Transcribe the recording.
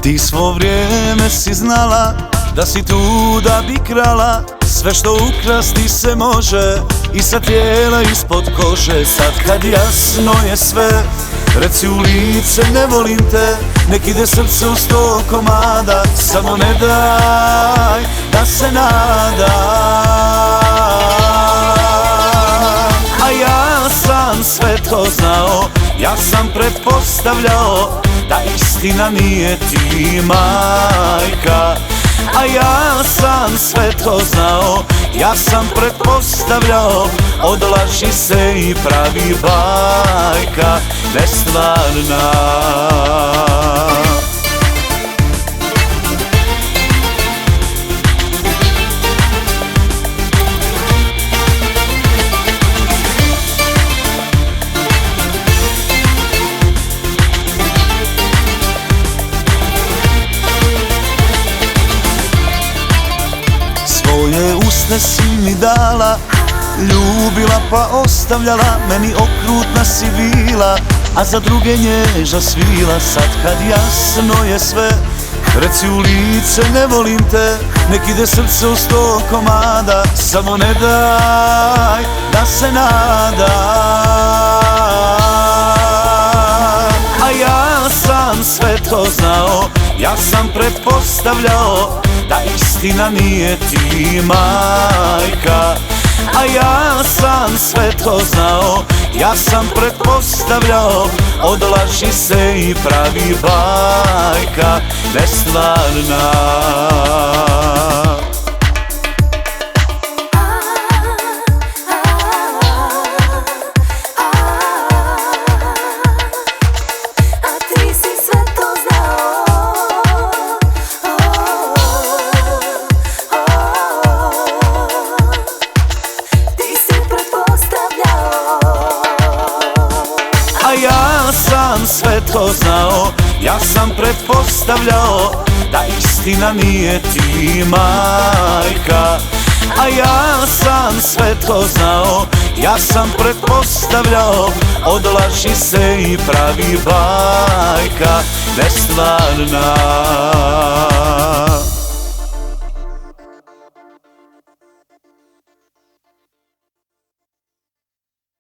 Ti svo vrijeme si znala da si tu da bi krala sve što ukrasti se može i sa tijela ispod kože. Sad kad jasno je sve, reci u lice ne volim te, nek ide srce u 100 komada, samo ne daj da se nada. A ja sam sve to znao, ja sam pretpostavljao da istina nije ti majka. A ja sam sve to znao, ja sam pretpostavljao, od laži se i pravi bajka nestvarna. Svoje usne si mi dala, ljubila pa ostavljala, meni okrutna si bila, a za druge nježa svila. Sad kad jasno je sve, reci u lice ne volim te, nek ide srce u 100 komada, samo ne daj da se nada. A ja sam sve to znao, ja sam pretpostavljao da istina nije ti majka. A ja sam sve to znao, ja sam pretpostavljao, od laži se i pravi bajka nestvarna. A ja sam sve to znao, ja sam pretpostavljao da istina nije ti majka. A ja sam sve to znao, ja sam pretpostavljao, od laži se i pravi bajka nestvarna.